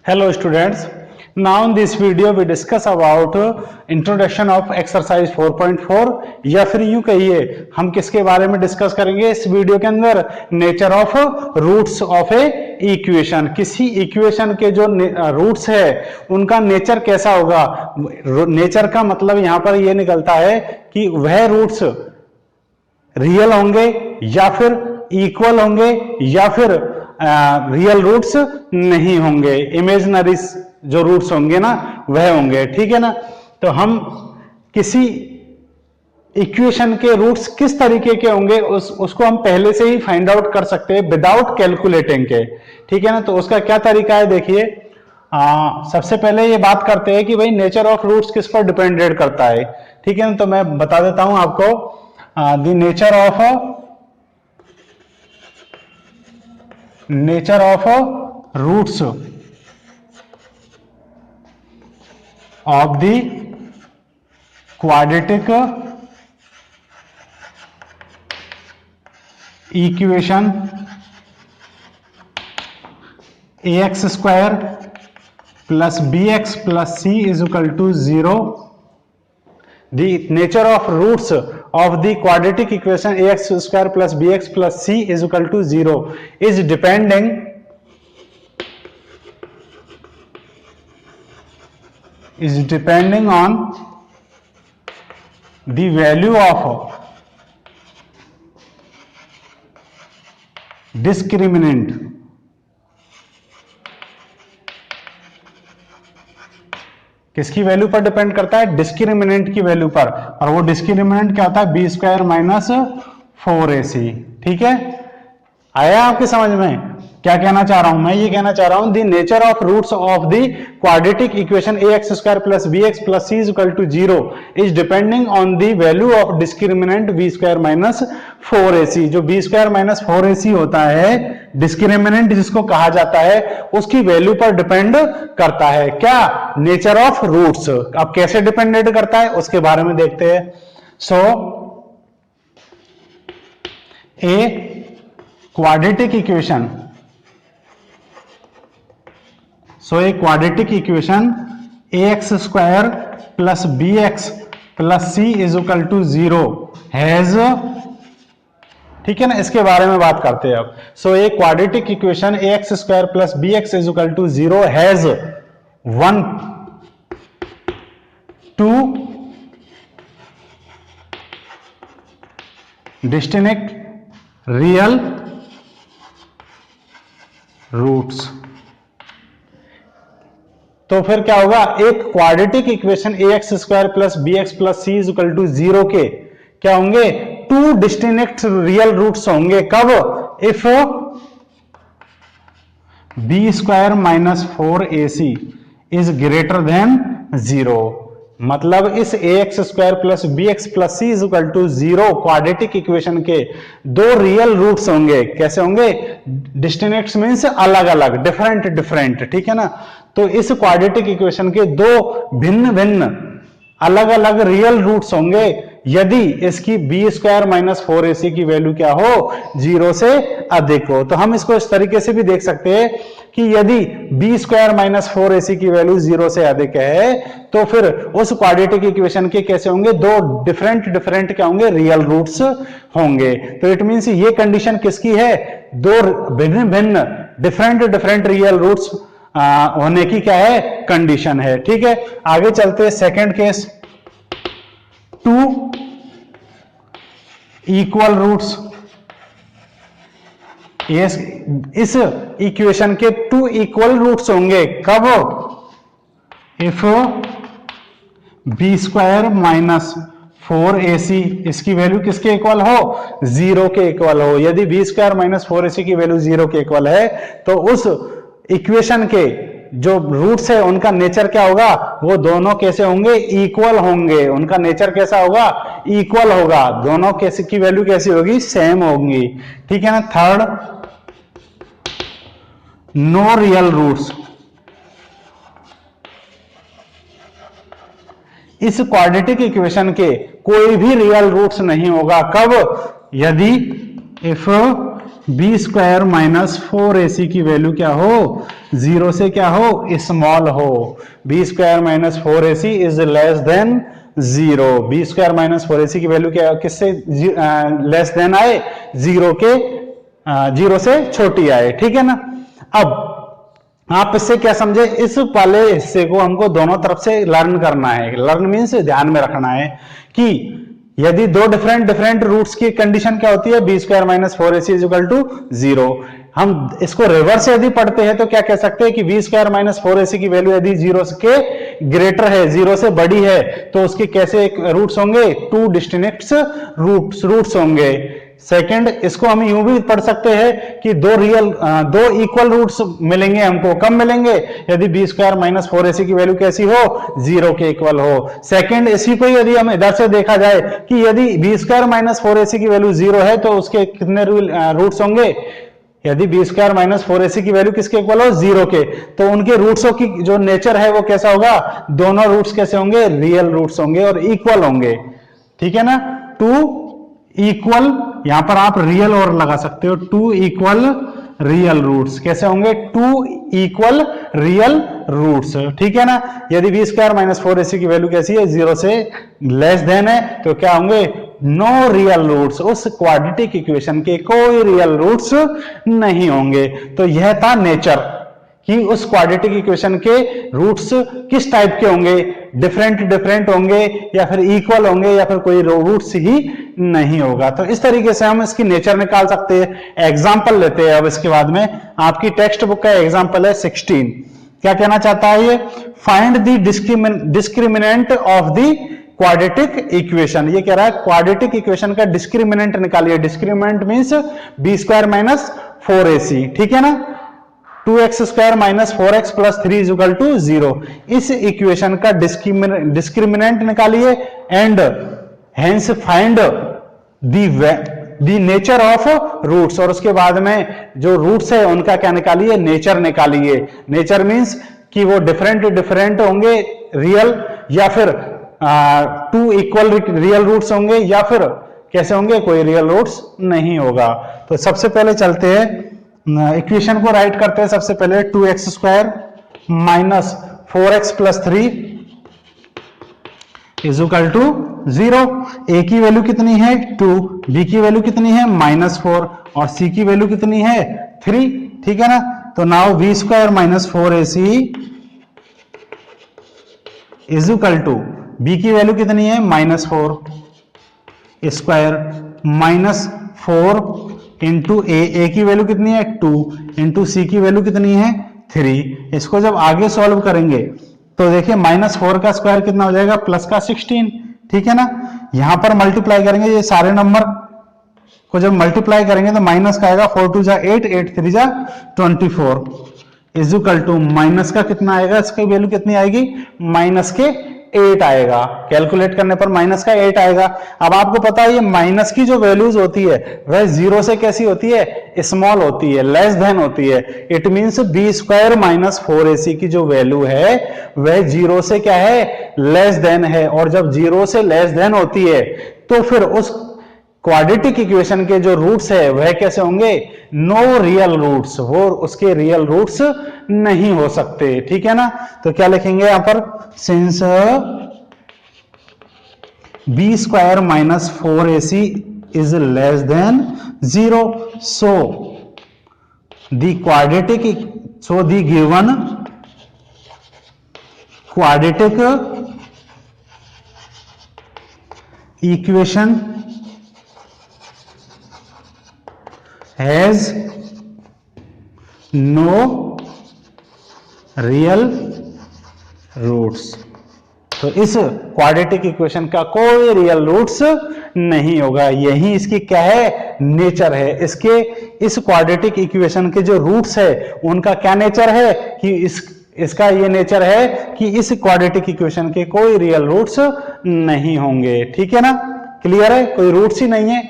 Hello students. Now in this video we discuss about introduction of exercise 4.4 या फिर यूं कहिए हम किसके बारे में डिस्कस करेंगे इस वीडियो के अंदर, nature of roots of a equation. किसी इक्वेशन के जो रूट्स है उनका नेचर कैसा होगा। नेचर का मतलब यहां पर यह निकलता है कि वह रूट्स रियल होंगे या फिर इक्वल होंगे या फिर रियल रूट्स नहीं होंगे, इमेजिनरी जो रूट्स होंगे ना वह होंगे। ठीक है ना। तो हम किसी इक्वेशन के रूट्स किस तरीके के होंगे उसको हम पहले से ही फाइंड आउट कर सकते हैं विदाउट कैलकुलेटिंग के। ठीक है ना। तो उसका क्या तरीका है देखिए, सबसे पहले ये बात करते हैं कि भाई नेचर ऑफ रूट्स किस पर डिपेंडेड करता है। ठीक है ना। तो मैं बता देता हूं आपको the nature of roots of the quadratic equation ax square plus bx plus c is equal to 0। The nature of roots of the quadratic equation ax square plus bx plus c is equal to 0 is depending on the value of discriminant किसकी value पर depend करता है, discriminant की value पर। और वो discriminant क्या होता है, बी स्क्वायर माइनस 4ac। ठीक है, आया आपकी समझ में क्या कहना चाह रहा हूं मैं? ये कहना चाह रहा हूं the nature of roots of the quadratic equation ax square plus bx plus c is equal to 0 is depending on the value of discriminant b square minus 4ac। जो b स्क्वायर माइनस 4ac होता है, discriminant जिसको कहा जाता है, उसकी value पर depend करता है क्या, नेचर ऑफ रूट्स। अब कैसे डिपेंडेंट करता है उसके बारे में देखते हैं। So a quadratic equation, so a quadratic equation ax square plus bx plus c is equal to 0 has, ठीक है ना, इसके बारे में बात करते हैं अब। so a quadratic equation ax square plus bx is equal to 0 has 1 2 distinct real roots। तो फिर क्या होगा, एक quadratic equation ax square plus bx plus c is equal to 0 के क्या होंगे, 2 डिस्टिंक्ट रियल रूट्स होंगे। कब, if b square minus 4ac is greater than 0। मतलब इस ax square plus bx plus c is equal to 0 quadratic equation के 2 real roots होंगे। कैसे होंगे, डिस्टिंक्ट मींस अलग अलग, डिफरेंट डिफरेंट। ठीक है ना। तो इस क्वाड्रेटिक इक्वेशन के 2 भिन्न भिन्न अलग अलग रियल रूट्स होंगे यदि इसकी b स्क्वायर माइनस 4ac की वैल्यू क्या हो, 0 से अधिक हो। तो हम इसको इस तरीके से भी देख सकते हैं कि यदि b स्क्वायर माइनस 4ac की वैल्यू 0 से अधिक है तो फिर उस क्वाड्रेटिक इक्वेशन के कैसे होंगे, 2 डिफरेंट डिफरेंट क्या होंगे, रियल रूट्स होंगे। तो इट मींस ये कंडीशन किसकी है, 2 भिन्न भिन्न डिफरेंट डिफरेंट रियल रूट्स होने की क्या है, कंडीशन है। ठीक है, आगे चलते हैं। Second case, 2 equal roots. इस इक्वेशन के 2 इक्वल रूट्स होंगे कब, if b square minus 4ac इसकी वैल्यू किसके इक्वल हो, 0 के इक्वल हो। यदि b स्क्वायर माइनस 4ac की वैल्यू 0 के इक्वल है तो उस इक्वेशन के जो रूट्स है उनका नेचर क्या होगा, वो दोनों कैसे होंगे, इक्वल होंगे। उनका नेचर कैसा होगा, इक्वल होगा। दोनों कैसे की वैल्यू कैसी होगी, सेम होंगी। ठीक है ना। Third, no real roots. इस क्वाड्रेटिक इक्वेशन के कोई भी रियल रूट्स नहीं होगा। कब, यदि if B square minus 4ac की वैल्यू क्या हो, 0 से क्या हो, स्मॉल हो। B square minus 4ac is less than 0। B square minus 4ac की वैल्यू क्या, किससे लेस देन आए, 0 के 0 से छोटी आए, ठीक है ना। अब आप इससे क्या समझे, इस वाले हिस्से को हमको दोनों तरफ से लर्न करना है। लर्न मीन्स ध्यान में रखना है कि यदि दो डिफरेंट रूट्स की कंडीशन क्या होती है, B square minus 4ac is equal to 0। हम इसको रिवर्स यदि पढ़ते हैं तो क्या कह सकते हैं कि बी स्क्वायर माइनस 4ac की वैल्यू यदि 0 के ग्रेटर है, 0 से बड़ी है, तो उसके कैसे रूट्स होंगे, टू डिस्टिंक्ट रूट्स होंगे। सेकंड, इसको हम यूं भी पढ़ सकते हैं कि दो इक्वल रूट्स मिलेंगे हमको, कब मिलेंगे, यदि बी स्क्वायर माइनस 4ac की वैल्यू कैसी हो, 0 के इक्वल हो। सेकंड, इसी को यदि हम इधर से देखा जाए कि यदि बी स्क्वायर माइनस 4ac की वैल्यू 0 है तो उसके कितने रूट्स होंगे, यदि बी स्क्वायर माइनस 4ac की वैल्यू किसके इक्वल हो, 0 के, तो उनके रूट्सों की जो नेचर है वो कैसा होगा, दोनों रूट्स कैसे होंगे, रियल रूट्स होंगे और इक्वल होंगे, ठीक है ना। टू इक्वल, यहां पर आप रियल और लगा सकते हो, टू इक्वल रियल रूट्स कैसे होंगे, टू इक्वल रियल रूट्स, ठीक है ना। यदि बी स्क्वायर माइनस 4ac की वैल्यू कैसी है, 0 से लेस देन है, तो क्या होंगे, नो रियल रूट्स, उस क्वाड्रेटिक इक्वेशन के कोई रियल रूट्स नहीं होंगे। तो यह था नेचर कि उस क्वाड्रेटिक इक्वेशन के रूट्स किस टाइप के होंगे, डिफरेंट होंगे या फिर इक्वल होंगे या फिर कोई रूट्स ही नहीं होगा। तो इस तरीके से हम इसकी नेचर निकाल सकते हैं। एग्जांपल लेते हैं अब इसके बाद में, आपकी टेक्स्ट बुक का एग्जांपल है 16। क्या कहना चाहता है ये, find the discriminant of the quadratic equation. ये कह रहा है क्वाड्रेटिक इक्वेशन का डिस्क्रिमिनेंट निकालिए। Discriminant means B square minus 4ac, ठीक है ना। 2x square minus 4x plus 3 is equal to 0। इस इक्वेशन का डिस्क्रिमिनेंट निकालिए and hence find the nature of roots, और उसके बाद में जो रूट्स है उनका क्या निकालिए, नेचर निकालिए। नेचर मींस कि वो डिफरेंट होंगे रियल, या फिर टू इक्वल रियल रूट्स होंगे, या फिर कैसे होंगे, कोई रियल रूट्स नहीं होगा। तो सबसे पहले चलते हैं इक्वेशन को राइट करते हैं। सबसे पहले 2x square minus 4x plus 3 is equal to 0। a की वैल्यू कितनी है 2, b की वैल्यू कितनी है -4 और c की वैल्यू कितनी है 3, ठीक है ना। तो now b square minus 4ac is equal to, b की वैल्यू कितनी है -4 स्क्वायर माइनस 4 इंटू ए की वैल्यू कितनी है 2 इंटू सी की वैल्यू कितनी है 3। इसको जब आगे सॉल्व करेंगे तो देखिए -4 का स्क्वायर कितना हो जाएगा, प्लस का 16, ठीक है ना। यहां पर मल्टीप्लाई करेंगे, ये सारे नंबर को जब मल्टीप्लाई करेंगे तो माइनस का आएगा 4 2 जा 8, 8 3 जा 24 इज इक्वल टू माइनस का कितना आएगा, इसकी वैल्यू कितनी आएगी, माइनस के 8 आएगा। कैलकुलेट करने पर माइनस का 8 आएगा। अब आपको पता है ये माइनस की जो वैल्यूज होती है वह 0 से कैसी होती है, स्मॉल होती है, लेस देन होती है। It means B square minus 4ac की जो वैल्यू है वह 0 से क्या है, लेस देन है। और जब 0 से लेस देन होती है तो फिर उस क्वाड्रेटिक इक्वेशन के जो रूट्स है वह कैसे होंगे, नो रियल रूट्स, वो उसके रियल रूट्स नहीं हो सकते, ठीक है ना। तो क्या लिखेंगे यहां पर, since B square minus 4ac is less than 0, so the given quadratic equation has no real roots। तो इस क्वाड्रेटिक इक्वेशन का कोई रियल रूट्स नहीं होगा। यही इसकी क्या है, नेचर है। इस क्वाड्रेटिक इक्वेशन के जो रूट्स है उनका क्या नेचर है कि इसका ये नेचर है कि इस क्वाड्रेटिक इक्वेशन के कोई रियल रूट्स नहीं होंगे, ठीक है ना। क्लियर है, कोई रूट्स ही नहीं है।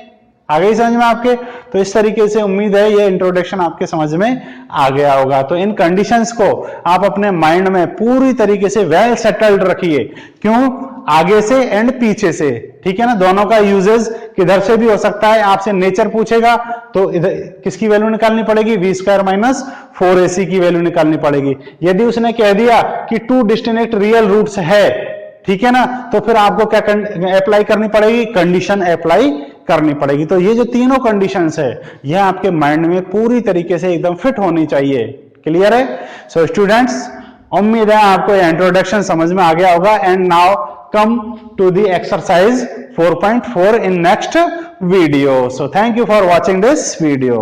आ गई समझ में आपके। तो इस तरीके से उम्मीद है ये इंट्रोडक्शन आपके समझ में आ गया होगा। तो इन कंडीशंस को आप अपने माइंड में पूरी तरीके से वेल सेटल्ड रखिए। क्यों, आगे से एंड पीछे से, ठीक है ना। दोनों का यूजेस किधर से भी हो सकता है। आपसे नेचर पूछेगा तो इधर किसकी वैल्यू निकालनी पड़ेगी, वी स्क्वायर माइनस 4ac की वैल्यू निकालनी पड़ेगी। यदि उसने कह दिया कि 2 डिस्टिंक्ट रियल रूट्स है, ठीक है ना, तो फिर आपको क्या अप्लाई करनी पड़ेगी, कंडीशन अप्लाई करनी पड़ेगी। तो ये जो तीनों कंडीशंस है यह आपके माइंड में पूरी तरीके से एकदम फिट होनी चाहिए। क्लियर है? सो स्टूडेंट्स, उम्मीद है आपको इंट्रोडक्शन समझ में आ गया होगा। And now come to the exercise 4.4 in next video. So thank you for watching this video.